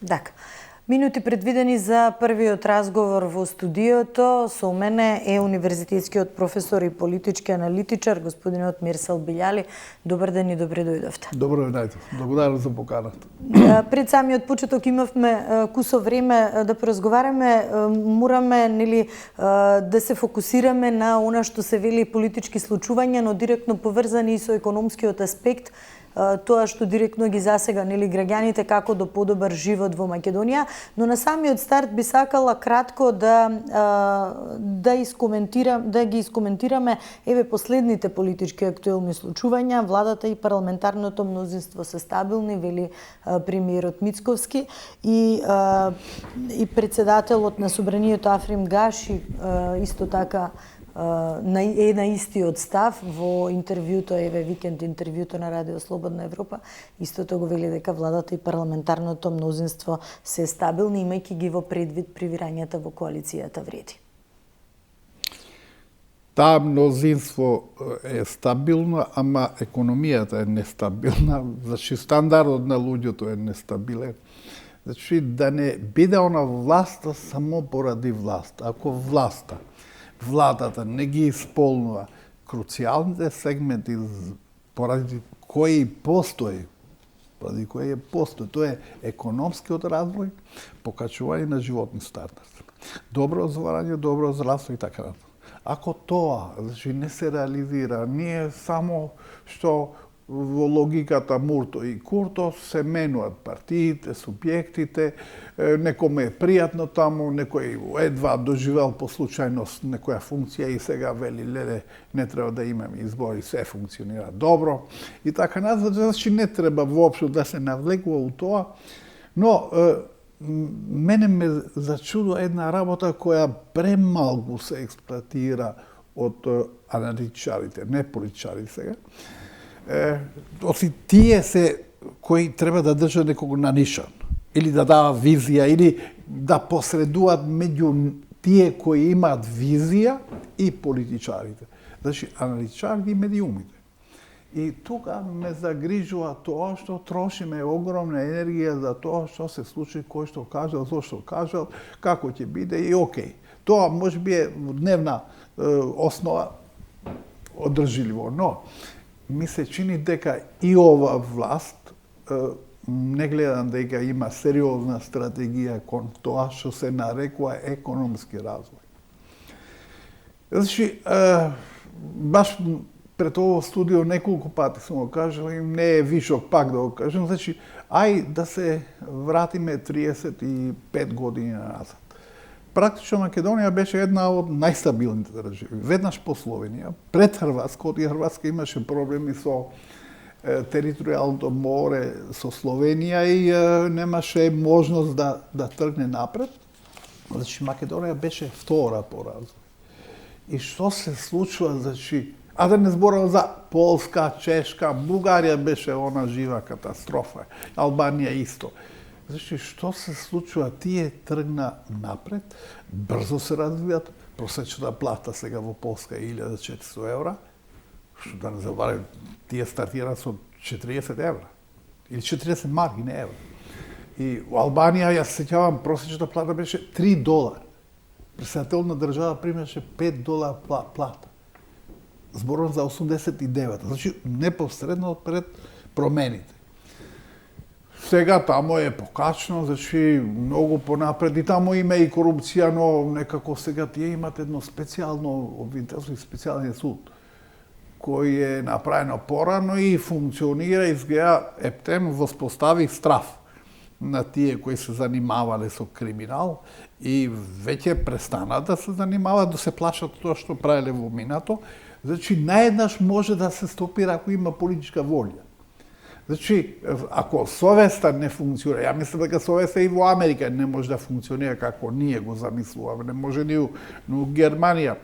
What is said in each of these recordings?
Така. Минути предвидени за првиот разговор во студиото. Со мене е универзитетскиот професор и политички аналитичар, господинот Мирсел Билјали. Добар ден и добре дојдовте. Добро дојдете. Благодарам за поканата. Пред самиот почеток имавме кусо време да поразговараме. Мораме да се фокусираме на она што се вели политички случувања, но директно поврзани и со економскиот аспект, тоа што директно ги засега граѓаните како до подобар живот во Македонија, но на самиот старт би сакала кратко да ги искоментираме последните политички актуелни случувања. Владата и парламентарното мнозинство се стабилни, вели премиерот Мицковски, и председателот на Собранието Африм Гаши исто така е на истиот став во интервјуто, викенд интервјуто на Радио Слободна Европа, истото го вели дека владата и парламентарното мнозинство се стабилни, имајќи ги во предвид привирањата во коалицијата вреди. Таа мнозинство е стабилно, ама економијата е нестабилна, значи стандардот на луѓето е нестабилен. Значи да не биде она власта само поради власт. Ако владата не ги исполнува круцијалните сегменти поради кои постои, тоа е економскиот развој, покачување на животни стандард, добро озварање, добро здравство и така натаму. Ако тоа не се реализира, ние само што во логиката Мурто и Курто се менуваат партиите, субјектите, некоме е пријатно таму, некој едва доживел по случајност некоја функција и сега вели леле не треба да имаме избори, се функционира добро и така назад, значи не треба воопшто да се навлекува у тоа, но мене ме зачудува една работа која премалку се експлоатира од аналитичарите, не политичарите сега. Оси тие се кои треба да држат некого на нишан, или да дава визија, или да посредуваат меѓу тие кои имаат визија и политичарите. Значи, аналитичарите и медиумите. И тука ме загрижува тоа што трошиме огромна енергија за тоа што се случи, кој што кажал, зошто кажал, како ќе биде и окей. Тоа можеби е дневна основа одржливо, но ми се чини дека и ова власт не гледам дека има сериозна стратегија кон тоа што се нарекува економски развој. Значи, баш пред ово студио неколку пати сум го кажал и не е вишок пак да го кажем, значи, ај да се вратиме 35 години назад. Практично Македонија беше една од најстабилните држави. Веднаш по Словенија, пред Хрватска, и Хрватска имаше проблеми со територијалното море со Словенија и немаше можност да тргне напред. Значи Македонија беше втора по развој. И што се случува, значи, а да не зборам за Полска, Чешка, Бугарија беше она жива катастрофа, Албанија исто. Значи, што се случува? Тие тргна напред, брзо се развијат, просечната плата сега во Полска е 1400 евра, што да не забравим, тие стартира со 40 евра, или 40 марки, не евра. И во Албанија, јас се сеќавам, просечната плата беше $3. Председателна држава примаше $5 плата. Зборувам за 89, значи непосредно пред промените. Сега тамо е покачно, значи многу понапред и тамо има и корупција, но некако сега тие имат едно специјално обвинителство и специјален суд кој е направено порано и функционира, изгледа ептем воспостави страф на тие кои се занимавале со криминал и веќе престана да се занимаваат, да се плашат тоа што правеле во минато. Значи наеднаш може да се стопира ако има политичка волја. Значи, ако совеста не функционира, ја мислам дека совеста и во Америка не може да функционира како ние го замислуваме, не може ни у Германија.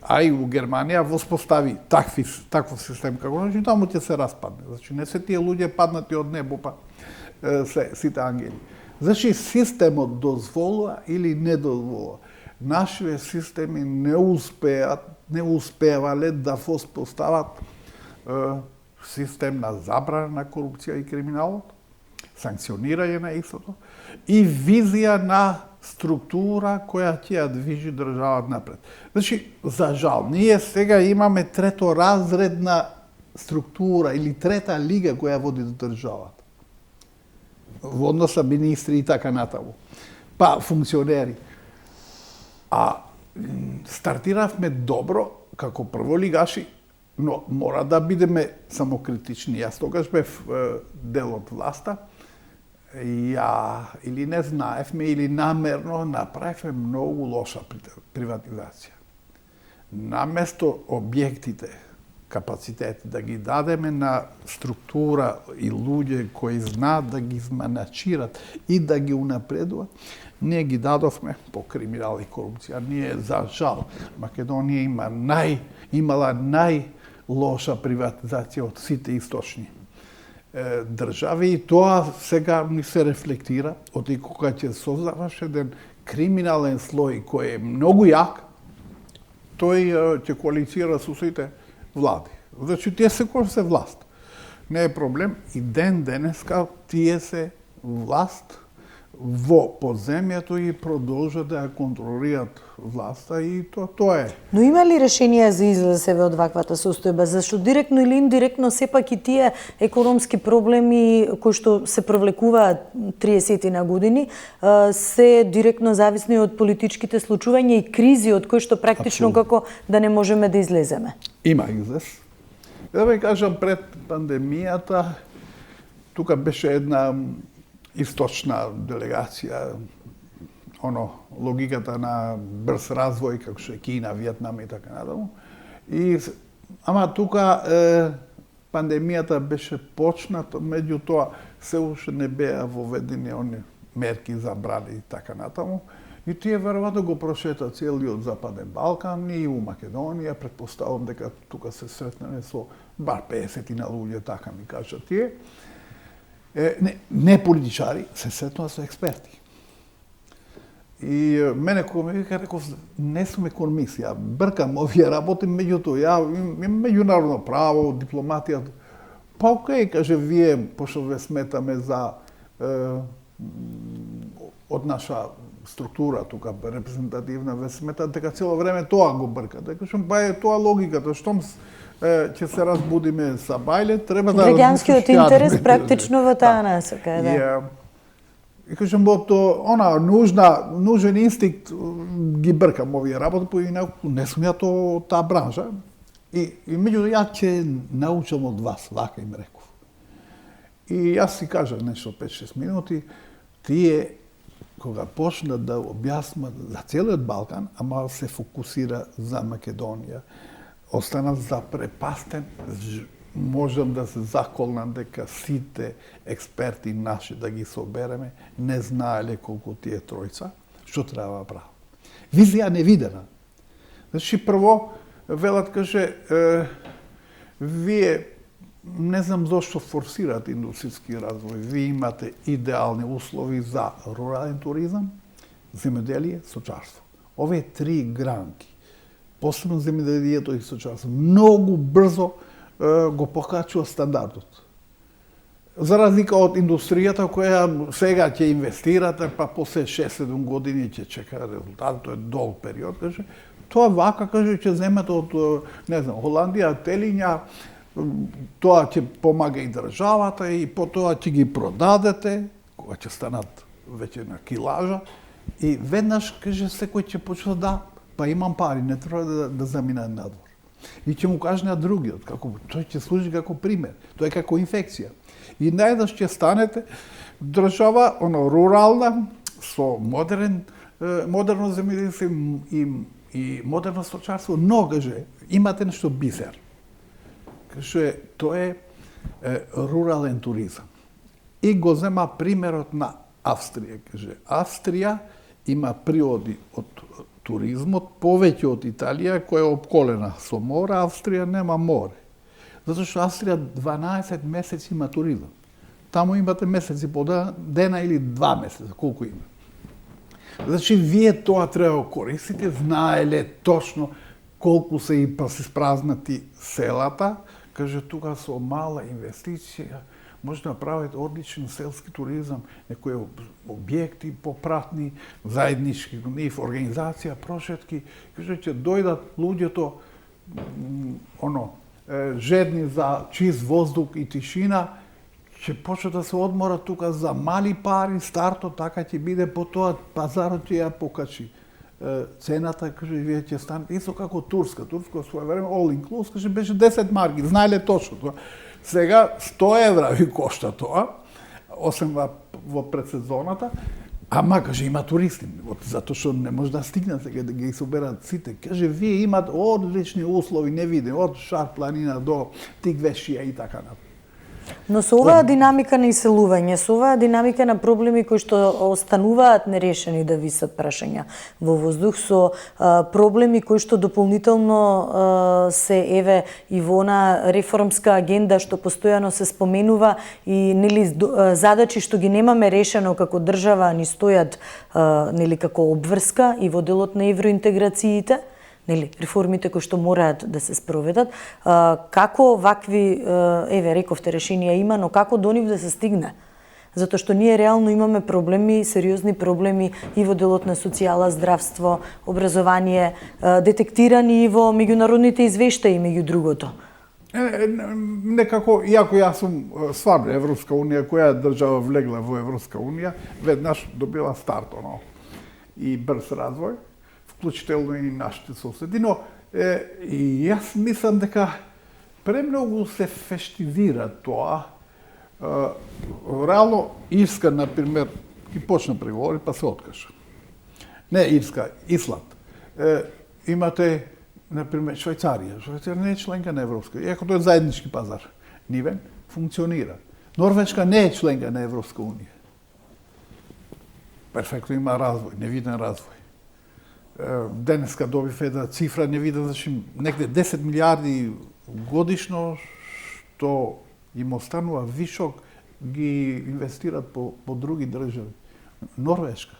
А и у Германија воспостави таков систем како значи таму ќе се распадне. Значи не се тие луѓе паднати од небо, па сите ангели. Значи системот дозволува или не дозволува. Нашите системи не успевале да воспостават систем на забрана на корупција и криминалот, санкционирање на истото и визија на структура која ќе ја движи државата напред. Значи, за жал, ние сега имаме треторазредна структура или трета лига која води државата. Во однос на министри и така натаму. Па, функционери. А стартиравме добро, како прволигаши, но мора да бидеме самокритични. Јас тогаш бев дел од власта, или не знаевме, или намерно направивме многу лоша приватизација. Наместо објектите, капацитети, да ги дадеме на структура и луѓе кои знаат да ги изманачират и да ги унапредуват, ние ги дадовме по криминал и корупција. Ние, за жал, Македонија имала најлоша приватизација од сите источни држави и тоа сега ни се рефлектира од и кога ќе создаваш еден криминален слој кој е многу јак, тој ќе коалицира со сите влади. Значи, тие секој се власт. Не е проблем и денеска тие се власт во подземјето и продолжат да ја контролираат власта и тоа е. Но има ли решение за излез од ваквата состојба? Зашто директно или индиректно сепак и тие економски проблеми кои што се провлекуваат 30 на години се директно зависни од политичките случувања и кризи од кои што практично како да не можеме да излеземе. Има излез. Да ве кажам, пред пандемијата тука беше една источна делегација, логиката на брз развој, како што е Кина, Виетнам и така натаму. Ама тука пандемијата беше почната, меѓутоа се уште не беа воведени они мерки за брани и така натаму. И тие веројатно го прошета целиот Западен Балкан и у Македонија, претпоставувам дека тука се сретнеме со бар 50 на луѓе, така ми кажат тие. Не политичари, се сретнува со експерти. И мене кога ми вика, реков, не сум економист, ја бркам овие работи, меѓутоа, ја имам меѓународно право, дипломатија. Па окей, каже, вие, пошто ве сметаме за од наша структура тука репрезентативна, ве сметат дека цело време тоа го бркате. Кажам, па е тоа логиката, штом ќе се разбудиме за бајле, треба да граѓанскиот интерес практично во таа насока, да. И кажам, нужен инстинкт ги бркам овие работи, поинаку не сум ја таа бранжа. И меѓутоа ја ќе научам од вас, вака им реков. И јас си кажав нешто 5-6 минути, тие кога почнат да објаснат за целиот Балкан, ама се фокусира за Македонија, останав запрепастен, можам да се заколнам дека сите експерти наши да ги собереме не знаеле колку тие тројца, што треба да прават. Визија невидена. Значи, прво, велат каже, вие не знам зошто форсирате индустријски развој. Вие имате идеални услови за рурален туризам, земјоделие, сточарство. Овие три гранки, посебно земјоделието и сточарство, многу брзо го покачува стандардот. За разлика од индустријата која сега ќе инвестирате, па после 6-7 години ќе чека резултат, тоа е долг период, каже. Тоа вака, каже, ќе земете од, не знам, Холандија, телиња, тоа ќе помага и државата и потоа ќе ги продадете, кога ќе станат веќе на килажа, и веднаш, каже, секој ќе почне да, па имам пари, не треба да замина надвор. И ќе му каже на другиот, како тој ќе служи како пример, тоа е како инфекција. И најдаш ќе станете држава, рурална, со модерно земјоделие и модерно сточарство, но, каже, имате нешто бисер. Каже, тоа е рурален туризам. И го зема примерот на Австрија. Каже, Австрија има приоди од туризмот повеќе од Италија, која е обколена со море, Австрија нема море. Затоа што Австрија 12 месеци има туризам. Таму имате месеци по дена или 2 месеца, колку има. Значи, вие тоа треба да користите, знаеле точно колку се и испразнати селата, каже, тука со мала инвестиција може да направат одличен селски туризам, некои објекти попратни, заеднички, нив организација, прошетки, кај ќе дојдат луѓето жедни за чист воздух и тишина, ќе почнат да се одморат тука за мали пари, стартот така ќе биде, потоа пазарот ќе ја покачи цената, каже, вие ќе станете исто како Турска. Турска своје време all inclusive, каже, беше 10 марки, знаеле точно тоа. Сега 100 евра ви кошта тоа, освен во предсезоната, ама, каже, има туристи, затоа што не може да стигнат сега да ги соберат сите. Каже, вие имат одлични услови, невидени, од Шар планина до Тигвешија и така натаму. Но со оваа динамика на иселување, со оваа динамика на проблеми кои што остануваат нерешени да висат прашања во воздух, со проблеми кои што дополнително се еве и во она реформска агенда што постојано се споменува и нели задачи што ги немаме решено како држава ни стојат нели како обврска и во делот на евроинтеграциите, нели, реформите кои што мораат да се спроведат, како вакви, еве, рековте, решенија има, но како до нив да се стигне? Затоа што ние реално имаме проблеми, сериозни проблеми и во делот на социјала, здравство, образование, детектирани и во меѓународните извештаи, меѓу другото. Некако, иако јас сум стварно Европска унија, која држава влегла во Европска унија, веднаш добила старт, и брз развој, вклучително и нашите соседи, но и јас мислам дека премногу се фештивира тоа. Реално, Ирска, например, ги почна преговори, па се откажа. Не Ирска, Исланд. Имате, например, Швајцарија. Швајцарија не е членка на Европска, иако тоа е заеднички пазар. Нивен функционира. Норвешка не е членка на Европска унија. Перфектно има развој, невиден развој. Денеска добив една цифра невиден, значи некаде 10 милиарди годишно што им останува вишок, ги инвестират по други држави. Норвешка.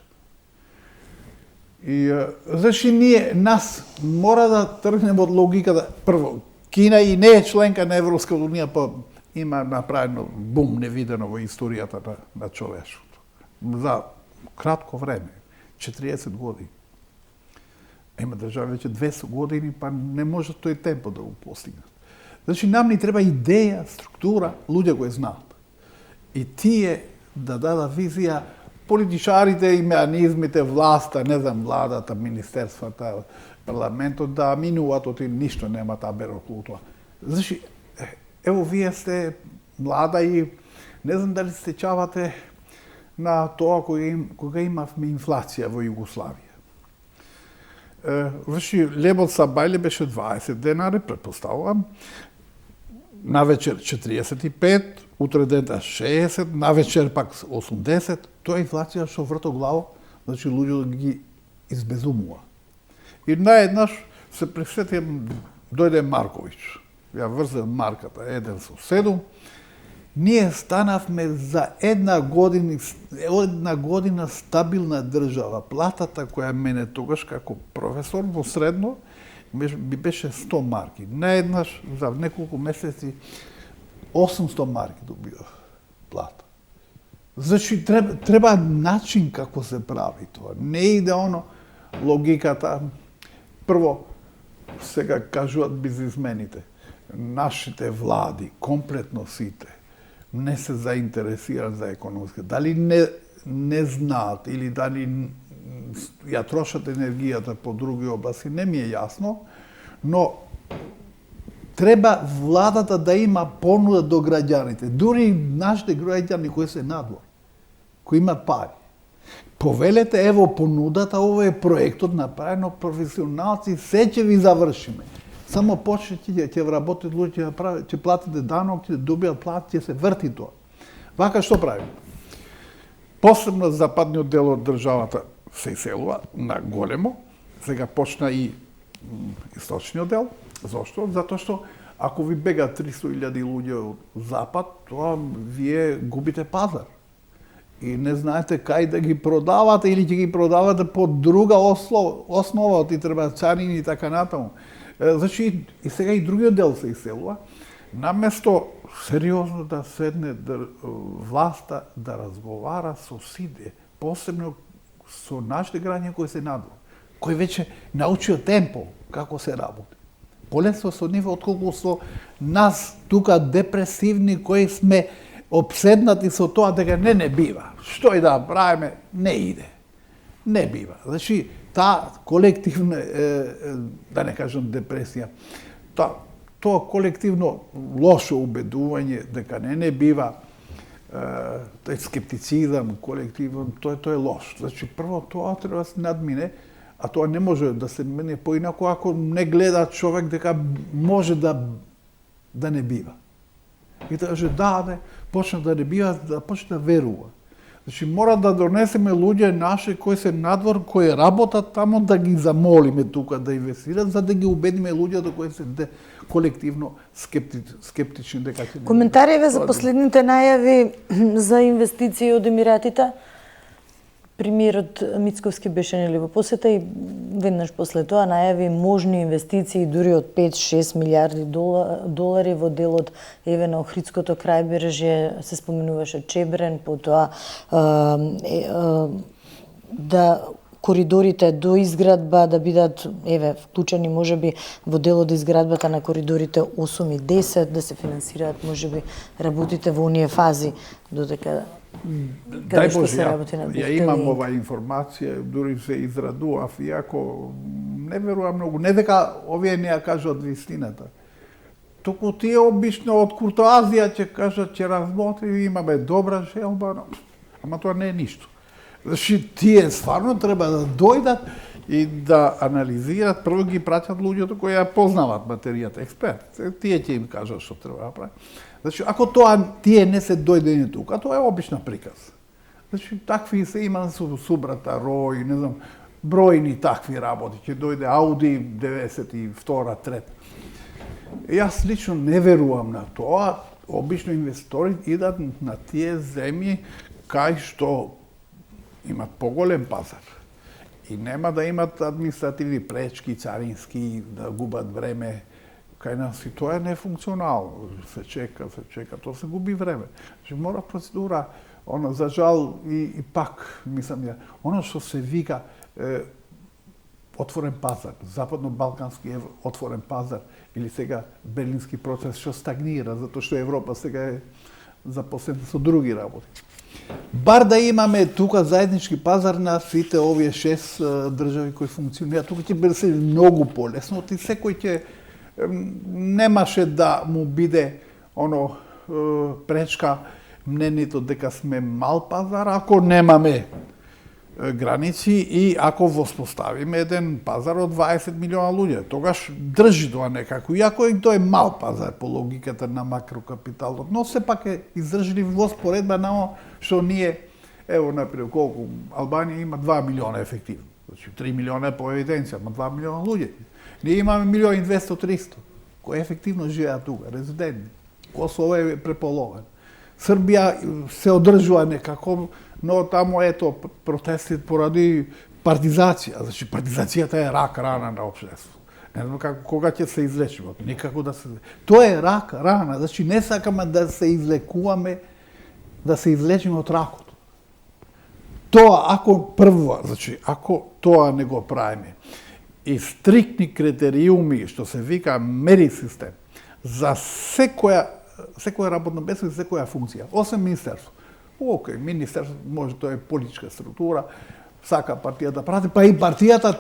И значи нас мора да тргнеме од логиката. Прво, Кина и не е членка на Европска унија, па има направено бум невидено во историјата на човештвото. За кратко време, 40 години. Има држави веќе 200 години, па не може тој темпо да го постигнат. Значи, нам ни треба идеја, структура, луѓе кои знаат. И тие да дадат визија, политичарите и меанизмите, власта, не знам, владата, министерствата, парламентот, да минуваат од ништо нема таа бероклутва. Значи, ево, вие сте млада и не знам дали се сеќавате на тоа кога имавме инфлација во Југославија. Значи, лебот са бајле беше 20 денари, претпоставувам, навечер 45, утре дента 60, навечер пак 80, тоа е инфлација што вртоглаво, значи луѓето ги избезумува. И наеднаш се пресетим, дојде Марковиќ, ја врзе марката 1 со 7, ние станавме за една година стабилна држава. Платата која мене тогаш како професор во средно би беше 100 марки. Наеднаш за неколку месеци 800 марки добивав плата. Значи треба начин како се прави тоа. Не иде логиката. Прво, сега кажуваат бизнисмените, нашите влади, комплетно сите, не се заинтересираат за економска. Дали не знаат или дали ја трошат енергијата по други области, не ми е јасно, но треба владата да има понуда до граѓаните, дури нашите граѓани кои се надвор, кои имат пари. Повелете, ево понудата, ово е проектот направено, професионалци, се ќе ви завршиме. Само почнете, ќе вработат луѓе, ќе платите данок, ќе добијат плат, ќе се врти тоа. Вака што правим? Посебно западниот дел од државата се иселува на големо. Сега почна и источниот дел. Зошто? Затоа што ако ви бега 300.000 луѓе од запад, тоа вие губите пазар. И не знаете кај да ги продавате или ќе ги продавате по друга основа, ти треба царини и така натаму. Значи, и сега и другиот дел се иселува. наместо сериозно да седне власта да разговара со сите, посебно со нашите граѓани кои се надвор, кои веќе научио темпо како се работи. Полесно со нив отколку со нас тука депресивни кои сме обседнати со тоа дека не бива. Што и да правиме, не иде. Не бива. Значи, таа колективна, да не кажам депресија, тоа колективно лошо убедување дека не бива, тој скептицизам колективен, тоа е лош. Значи, прво тоа треба да се надмине, а тоа не може да се мене поинако ако не гледа човек дека може да не бива. И да каже да, почна да не бива, да почне да верува. Значи, мора да донесеме луѓе наши кои се надвор, кои работат тамо, да ги замолиме тука да инвестират, за да ги убедиме луѓето кои се колективно скептични дека ќе... Коментариве за последните најави за инвестиции од Емиратите? Премиерот Мицковски беше нели во посета и веднаш после тоа најави можни инвестиции дури од 5-6 милиарди долари во делот еве на Охридското крајбрежје, се споменуваше Чебрен, потоа да коридорите до изградба да бидат вклучени можеби во делот изградбата на коридорите 8 и 10, да се финансираат можеби работите во оние фази додека Дај Боже, ја имам ова информација, дури се израдував, иако не верувам многу, не дека овие не ја кажат вистината. Току тие обично од куртоазија ќе кажат, ќе размотри, имаме добра желба, ама тоа не е ништо. Значи, тие стварно треба да дојдат и да анализираат, прво ги праќат луѓето кои ја познават материјата, експерт. Тие ќе им кажат што треба да прави. Значи, ако тоа тие не се дојдени тука, тоа е обична приказ. Значи, такви се има со Субрата, Рој, не знам, бројни такви работи. Ќе дојде Ауди 92, 3. Јас лично не верувам на тоа. Обично инвестори идат на тие земји кај што имат поголем пазар. И нема да имат административни пречки, царински, да губат време. Кај нас и тоа е нефункционално. Се чека, тоа се губи време. Значи, мора процедура, за жал и пак, мислам ја, оно што се вика отворен пазар, западно-балкански отворен пазар, или сега Берлински процес што стагнира, затоа што Европа сега е запослена со други работи. Бар да имаме тука заеднички пазар на сите овие 6 држави кои функционираат, тука ќе биде многу полесно, и секој ќе немаше да му биде пречка мнението дека сме мал пазар, ако немаме граници и ако воспоставиме еден пазар од 20 милиона луѓе. Тогаш држи тоа некако, иако и тоа е мал пазар по логиката на макрокапиталот, но сепак е издржлив во споредба на што ние, ево, например, колку Албанија има 2 милиона ефективно. Значи, 3 милиона е по евиденција, ама 2 милиона луѓе. Ние имаме 1.200.000, кои ефективно живеат тука, резидентни. Косово е преполовен. Србија се одржува некако, но тамо ето протести поради партизација. Значи, партизацијата е рак рана на општество. Не знам кога ќе се излечиме, никако да се... Тоа е рак рана, значи не сакаме да се излекуваме, да се излечиме од ракот. Тоа, ако тоа не го правиме, и стриктни критериуми, што се вика мери систем, за секоја работно место и секоја функција, освен министерство. Океј, министерство може тоа е политичка структура, сака партијата прати, па и партијата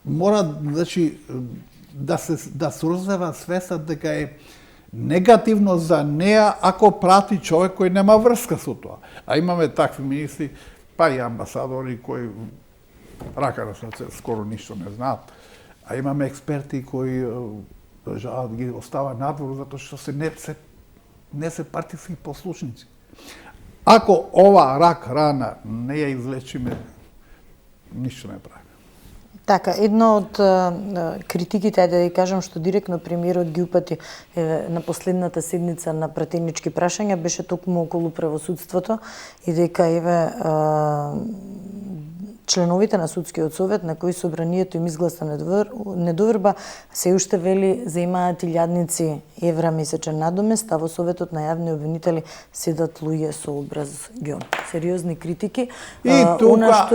мора, значи, да се развива свеста дека е негативно за неа ако прати човек кој нема врска со тоа. А имаме такви министри, па и амбасадори кои рака на срце скоро ништо не знаат. А имаме експерти кои жалат ги остава надвор затоа што не се партиски послушници. Ако ова рак рана не ја излечиме, ништо не прави. Така, една од критиките, да ја кажам, што директно премиерот ги упати на последната седница на пратенички прашања, беше токму околу правосудството и дека членовите на судскиот совет на кои собранието им изгласа недоверба се уште вели заимаат илјадници евра месечен надомест, а во советот на јавни обвинители седат луѓе со образ ѓон. Сериозни критики. И тука,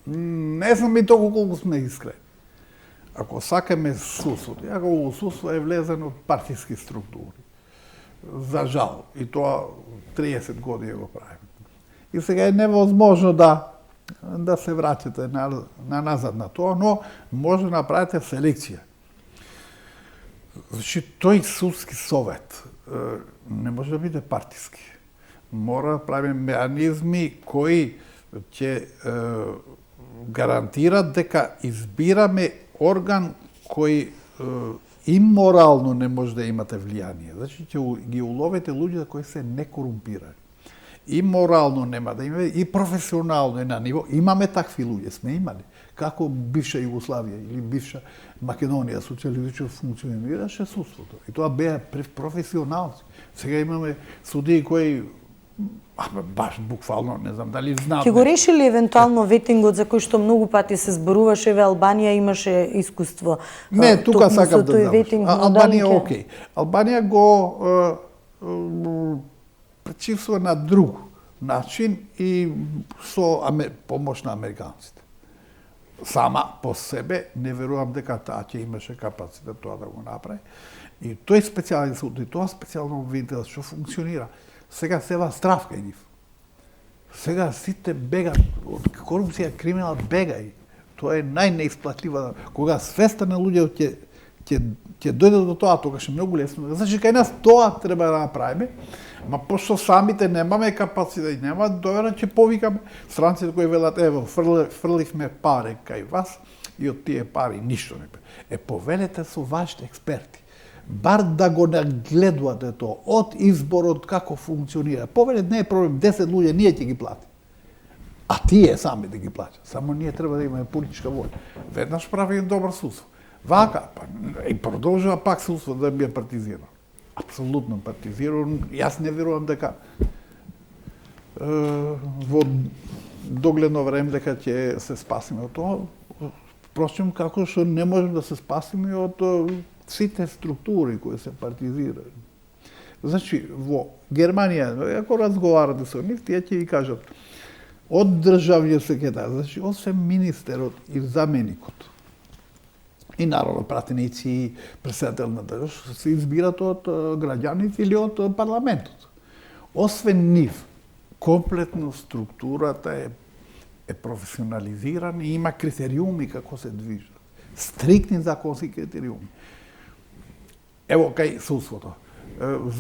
не знам и толку колку сме искрени. Ако сакаме судството, ако судство е влезено од партиски структури, за жал, и тоа 30 години го правим. И сега е невозможно да се враќате назад на тоа, но може да направите селекција. Значи, тој судски совет не може да биде партиски. Мора да правиме механизми кои ќе гарантират дека избираме орган кој иморално не може да имате влијание. Значи, ќе ги уловите луѓе кои се некорумпирани. И морално нема да има, и професионално е на ниво. Имаме такви луѓе, сме имали. Како бивша Југославија или бивша Македонија социјалистичко функционираше судството. И тоа беа професионалци. Сега имаме судии кои баш буквално, не знам дали знаат. Ќе го реши ли евентуално ветингот за кој што многу пати се зборуваше, Албанија имаше искуство? Не, тука сакам да завршам. Албанија окей. Албанија го пречисува на друг начин и со помош на американците. Сама по себе не верувам дека таа ќе имаше капацитет тоа да го направи. И тој специјален суд, и тоа специјално обвинителство што функционира. Сега сева стравка и нив. Сега сите бегат од корупција, криминал бегај. Тоа е најнеисплатливо. Кога свеста на луѓето ќе дојде до тоа, тогаш е многу лесно. Значи, кај нас тоа треба да направиме, ма пошто самите немаме капацитет, нема доверен, ќе повикаме странците кои велат, ево, фрливме пари кај вас и од тие пари ништо не бе. Повелете со вашите експерти. Бар да го нагледувате тоа, од изборот како функционира. Повелете не е проблем, 10 луѓе ние ќе ги плати. А тие сами да ги платат. Само ние треба да имаме политичка воља. Веднаш прави добро судство. Вака, и продолжува пак судство да биде партизирано. Апсолутно партизирано. Јас не верувам дека во догледно време дека ќе се спасиме од тоа. Впрочем, како што не можем да се спасиме од сите структури кои се партизирани. Значи, во Германија, ако разговарате со нив, тие ќе ви кажат од државниот секретар, значи, освен министерот и заменикот, и народно пратеници и председател на држава се избират од граѓаните или од парламентот. Освен нив, комплетно структурата е професионализирана и има критериуми како се движат. Стриктни законски критериуми. Ево кај судството.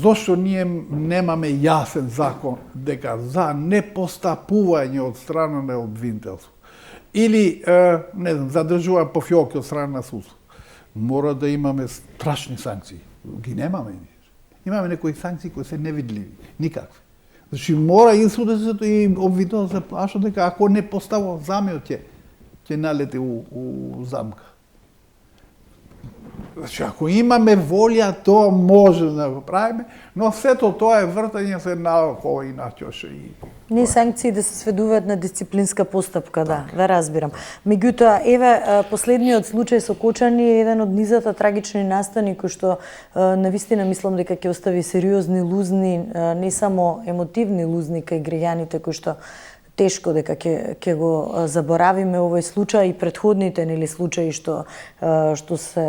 Зошто ние немаме јасен закон дека за непостапување од страна на обвинителство или, не знам, задржува по фиоки од страна на судство. Мора да имаме страшни санкции. Ги немаме. Имаме некои санкции кои се невидливи. Никакви. Значи, мора и судецето и обвинителство да се плашат дека ако не поставува замиот ќе налети у замка. Значи, ако имаме волја, тоа може да го правиме, но сето тоа е вртање се наоколу и начоше. Не санкции да се сведуваат на дисциплинска постапка, да, ве разбирам. Меѓутоа, еве, последниот случај со Кочани е еден од низата трагични настани кои што навистина мислам дека ќе остави сериозни лузни, не само емотивни лузни кај граѓаните кои што тешко дека ќе го заборавиме овој случај и претходните нели случаи што се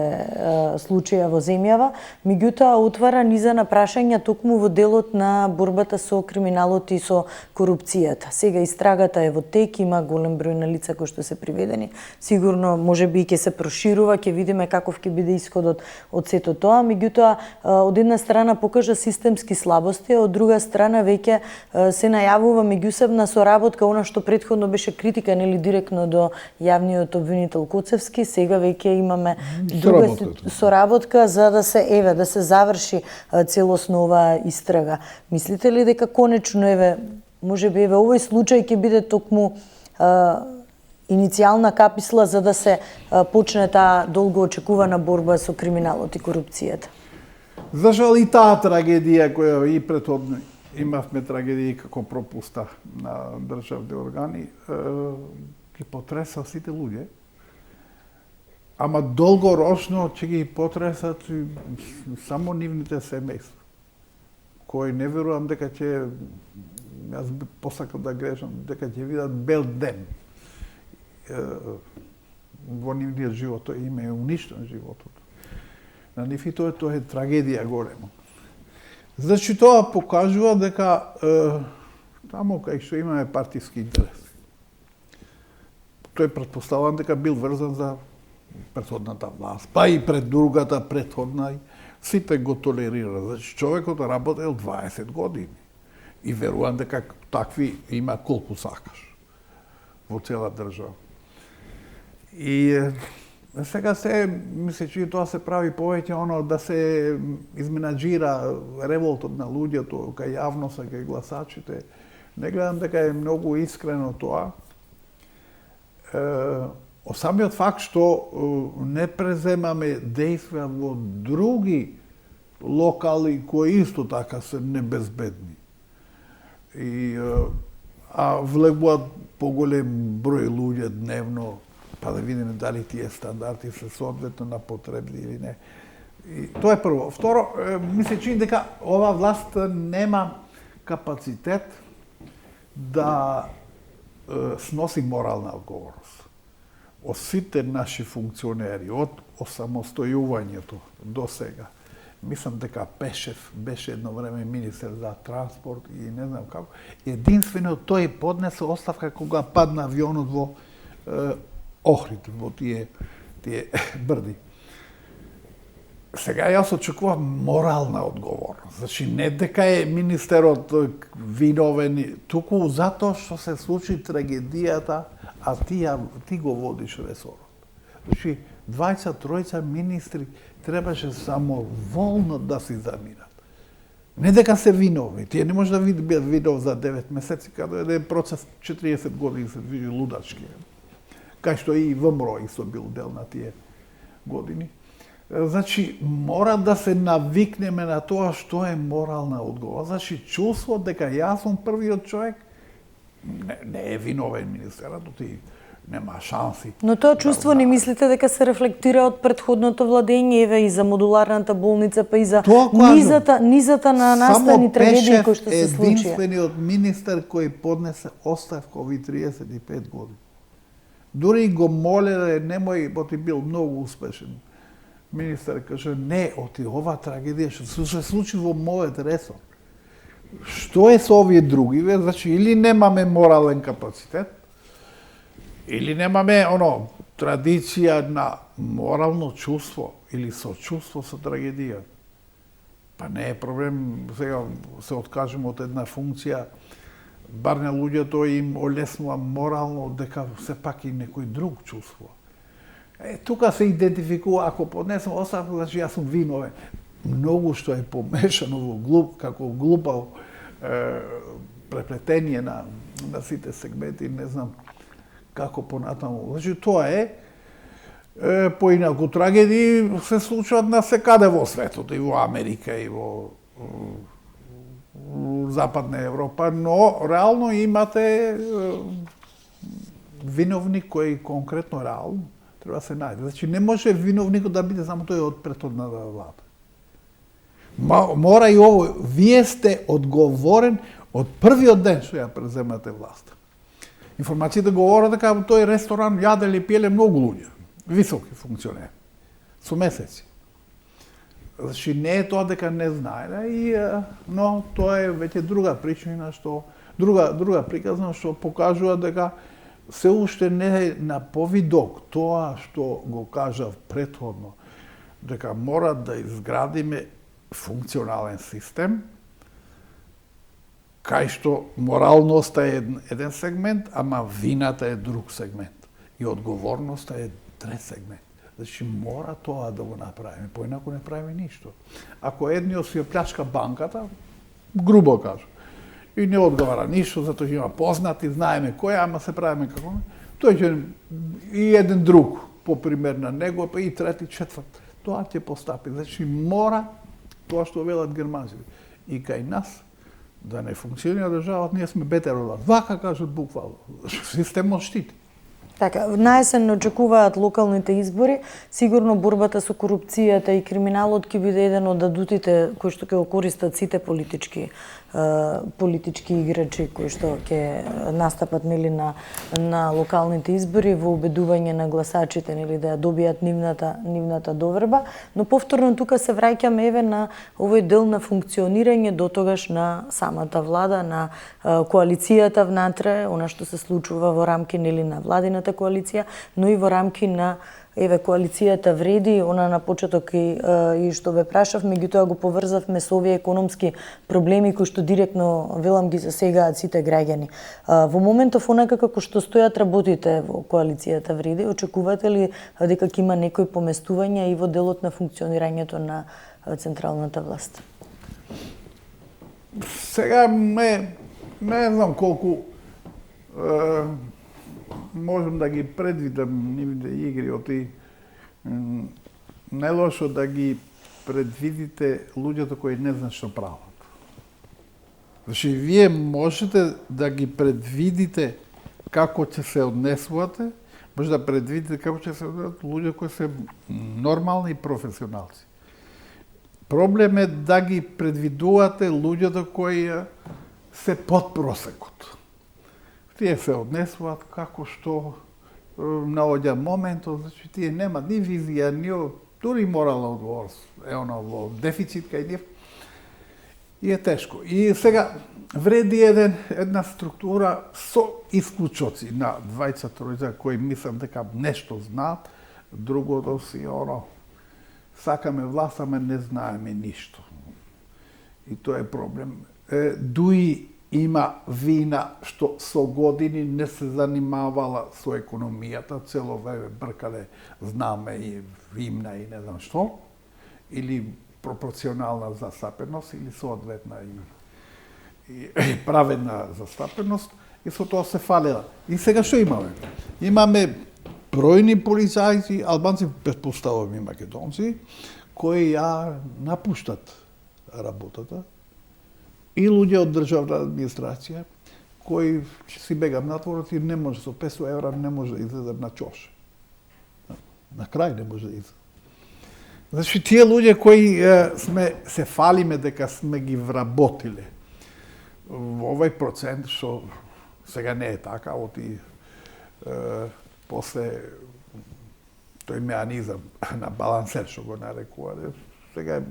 случија во земјава, меѓутоа отвара низа на прашања токму во делот на борбата со криминалот и со корупцијата. Сега истрагата е во тек, има голем број на лица кои што се приведени. Сигурно можеби ќе се проширува, ќе видиме каков ќе биде исходот од сето тоа, меѓутоа од една страна покажа системски слабости, а од друга страна веќе се најавува меѓусебна соработка, она што претходно беше критика нели директно до јавниот обвинител Коцевски, сега веќе имаме друга соработка за да се заврши целосно оваа истрага. Мислите ли дека конечно можеби овој случај ќе биде токму иницијална каписла за да се почне таа долго очекувана борба со криминалот и корупцијата? За жал и таа трагедија која и претходно имавме трагедии како пропуста на државни органи, ќе потреса сите луѓе, ама долгорочно ќе ги потресат само нивните семејства, кои не верувам дека ќе, јас би посакал да грешам, дека ќе видат бел ден во нивниот живот, им е уништен животот. На нив и тоа е трагедија голема. Значи тоа покажува дека таму кај што имаме партиски интереси. Тој претпоставувам дека бил врзан за претходната власт, па и пред другата претходна, сите го толерира. Значи човекот работел 20 години и верувам дека такви има колку сакаш во цела држава. И сега мисле, че тоа се прави повеќе оно да се изменаџира револтот на луѓето кај јавноста, кај гласачите. Не гледам дека е многу искрено тоа. Самиот факт што не преземаме действија во други локали кои исто така се небезбедни. А влегуваат поголем број луѓе дневно, па да видиме дали тие стандарди се соодветно на потребни или не. И тоа е прво. Второ, ми се чини дека ова власт нема капацитет да сноси морална одговорност. Од сите наши функционери, од осамостојувањето до сега, мислам дека Пешев беше едно време министер за транспорт и не знам како, единствено тој поднесе оставка кога падна авионот во Охрид, во тие брди. Сега јас очекувам морална одговорност. Значи, не дека е министерот виновен, туку затоа што се случи трагедијата, а ти го водиш ресорот. Значи, 23 министри требаше само волно да си заминат. Не дека се виновни. Тие не може да бидат винов за 9 месеци, каде еден процес 40 години се движи лудачки. Кај што и ВМРО исто бил дел на тие години. Значи, мора да се навикнеме на тоа што е морална одговорност. Значи, чувство дека јас сум првиот човек, не е виновен министерот, ти нема шанси. Но тоа чувство не мислите дека се рефлектира од претходното владење, еве и за модуларната болница, па и за низата на настани трагедии кои што се случија? Само Пешев е единствениот министер кој поднесе оставка овие 35 години. Дури го молеле, немој, бо ти бил многу успешен. Министер каже, не, оти ова трагедија што се случи во мојот ресор. Што е со овие други? Значи, или немаме морален капацитет, или немаме традиција на морално чувство или сочувство со трагедија. Па не е проблем сега се откажеме од една функција, бар на луѓето им олеснува морално дека сепак и некој друг чувство. Тука се идентификува, ако поднесам оставка, значи јас сум виновен. Многу што е помешано во како глупаво преплетение на сите сегменти, не знам како понатаму. Значи тоа е поинаку трагедии се случуваат на секаде во светот, и во Америка, и во Западна Европа, но реално имате виновник кој конкретно реално треба да се најде. Значи не може виновникот да биде само тој од претходната влада. Мора и ово, вие сте одговорен од првиот ден што ја преземате власта. Информациите говорат дека во тој ресторан јаделе и пиеле многу луѓе, високи функционери, со месеци. Значи не е тоа дека не знаеле, но тоа е веќе друга причина што друга приказна што покажува дека се уште не е на повидок тоа што го кажав претходно, дека мора да изградиме функционален систем, кај што моралноста е еден сегмент, ама вината е друг сегмент. И одговорноста е трет сегмент. Значи мора тоа да го направиме, поинаку не правиме ништо. Ако едниот си ја плячка банката, грубо кажу, и не одговара ништо, затоа ќе има познати, знаеме кој, ама се правиме како тој ќе и еден друг попример на него, па и трети, четврт. Тоа ќе постапи. Значи мора тоа што велат германците. И кај нас да не функционира државата, ние сме бетер од вас. Вака кажат буквално. Системот штити. Така, наесен не очекуваат локалните избори. Сигурно борбата со корупцијата и криминалот ќе биде еден од адутите кои што ќе го користат сите политички играчи кои што ќе настапат нели на локалните избори во убедување на гласачите нели да ја добијат нивната доверба, но повторно тука се враќаме еве на овој дел на функционирање дотогаш на самата влада, на коалицијата внатре, она што се случува во рамки нели на владината коалиција, но и во рамки на коалицијата вреди, она на почеток и што ве прашав, меѓутоа го поврзавме со овие економски проблеми кои што директно велам ги засегаат сите граѓани. Во моментов онака како што стојат работите во коалицијата вреди, очекувате ли дека ќе има некои поместувања и во делот на функционирањето на централната власт? Сега не знам колку можам да ги предвидам нивните игри, најлошо да ги предвидите луѓето кои не знаат што прават. Значи, вие можете да ги предвидите како ќе се однесувате, може да предвидите како ќе се однесуват луѓе кои се нормални и професионалци. Проблем е да ги предвидувате луѓето кои се под просекот. Тие се однесуваат како што наоѓа моментот, значи тие немаат ни визија, ни дури морална одговорност, во дефицит кај нив. И е тешко. И сега вреди една структура со исклучоци на двајца тројца кои мислам дека нешто знаат, другото си сакаме власт, ама не знаеме ништо. И тоа е проблем. Дуи има вина што со години не се занимавала со економијата, цело време бркале знаме и вимна и не знам што, или пропорционална застапеност, или соодветна и праведна застапеност, и со тоа се фалела. И сега што имаме? Имаме бројни полицајци, албанци, предпоставувам и македонци, кои ја напуштат работата, и луѓе од државна администрација кои си бегам натворот и не може со 500 евра не може да излезат на чош. На крај не може да излезат. Значи тие луѓе кои се фалиме дека сме ги вработиле во овој процент што сега не е така, после тој меанизам на балансер што го нарекувате, сега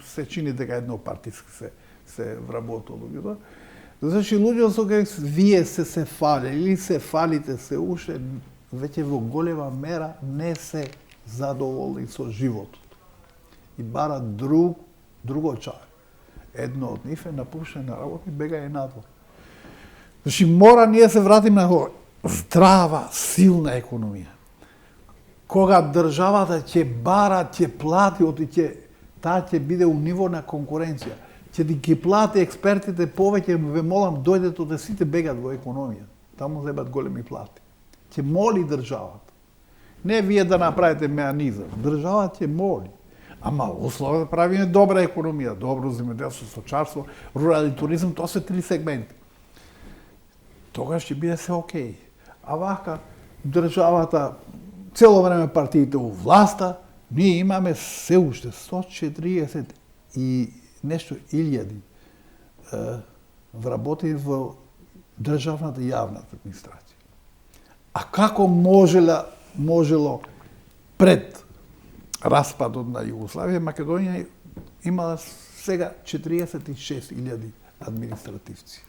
се чини дека еднопартиски се вработува луѓето. Значи луѓето со кои вие се фалите или се фалите се уште веќе во голема мера не се задоволни со животот. И барат друго чај. Едно од нив е напуштен на работа и бега е надвор. Значи мора ние се вратиме на здрава, силна економија. Кога државата ќе бара, ќе плати, таа ќе биде у ниво на конкуренција. Ќе ги плати експертите повеќе, ве молам, дојдете да сите бегат во економија. Таму земат големи плати. Ќе моли државата. Не вие да направите меанизам. Државата ќе моли. Ама услово да правиме добра економија, добро земјоделство, сточарство, рурален туризам, тоа се 3 сегменти. Тогаш ќе биде се окей. А вака државата, цело време партиите у власта, ние имаме се уште 140 и нешто илјади вработени во државната и јавната администрација. А како можело пред распадот на Југославија, Македонија имала сега 46.000 административци.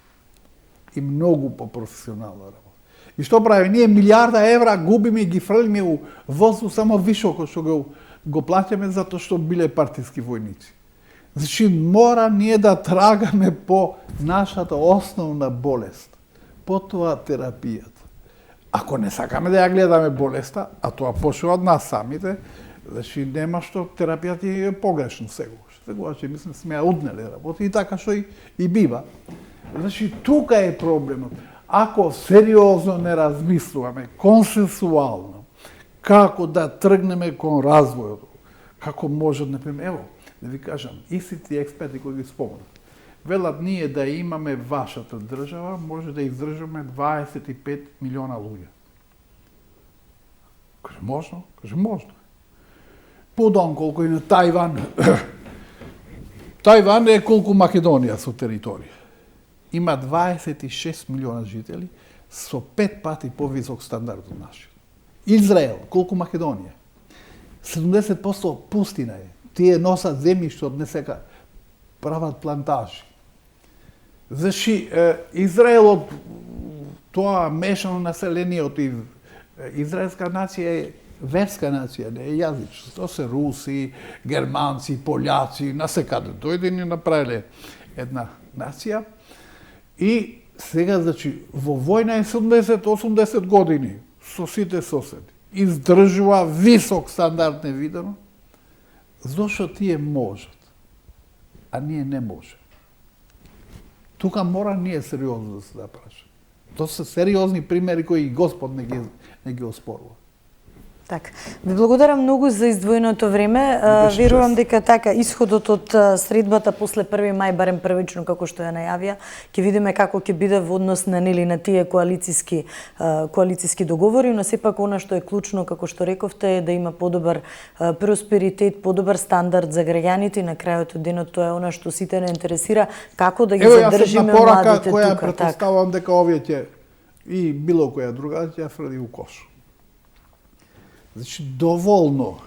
И многу по-професионална работа. И што прави? Ние милиарда евра губиме и ги фрлиме у воздух само вишоко што го плаќаме затоа што биле партиски војници. Значи, мора ние да трагаме по нашата основна болест, потоа терапијата. Ако не сакаме да ја гледаме болеста, а тоа почнува од нас самите, значи нема што терапијата е погрешно сегогаш. Сегогаш мислам сме ја однеле работа и така што и бива. Значи тука е проблемот. Ако сериозно не размислуваме, консенсуално, како да тргнеме кон развојот, како може, например, ево, да ви кажам, истите експерти кои ги спомнат, велат ние да имаме вашата држава, може да издржаме 25 милиона луѓе. Каже, можно? Каже, можно. Подон колку и на Тајван. Тајван е колку Македонија со територија. Има 26 милиона жители со 5 пати повисок стандард од нашиот. Израел, колку Македонија. 70% пустина е. Тие носат земјиште од несека, прават плантажи. Значи, Израелот, тоа мешано населението и израелска нација е верска нација, не е јазична. Тоа се руси, германци, пољаци, насекаде дојдени и направиле една нација. И сега, значи, во војна е 70-80 години со сите соседи. Издржува висок стандард невидено, зошто тие можат, а ние не може. Тука мора ние сериозно да се запрашаме. Тоа се сериозни примери кои Господ не ги оспорува. Така. Ви благодарам многу за издвоеното време. Верувам дека така исходот од средбата после 1 мај, барем првично како што ја најавија, ќе видиме како ќе биде во однос на на тие коалициски договори, но сепак она што е клучно, како што рековте, е да има подобар просперитет, подобар стандард за граѓаните и на крајот од денот тоа е она што сите не интересира, како да ги задржиме младите тука. Која претпоставам дека овие ќе и било која друга ќе фрли у кош. Значи, доволно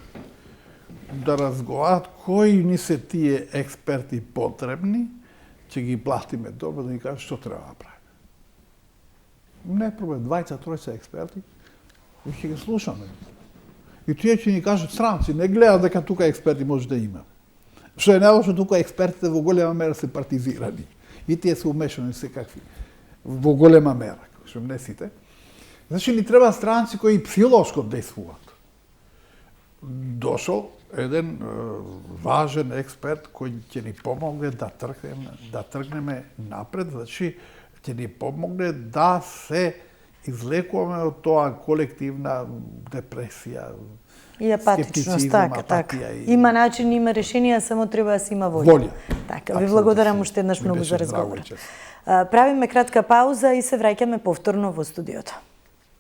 да разговарат кои ни се тие експерти потребни, ќе ги платиме добро да ни кажат што треба да правиме. Не проблем, 2-3 експерти, и ќе ги слушаме. И тие ќе ни кажат странци, не гледат дека тука експерти може да има. Што е најлошо, тука експертите во голема мера се партизирани. И тие се умешани секакви во голема мера, што не сите. Значи, ни треба странци кои психолошко действуваат. Дошол еден важен експерт кој ќе ни помогне да тргнеме напред, значи ќе ни помогне да се излекуваме од тоа колективна депресија и апатичност, така. Има начин, има решенија, само треба да се има волја. Така, ви благодарам уште еднаш многу за разговор. Правиме кратка пауза и се враќаме повторно во студиото.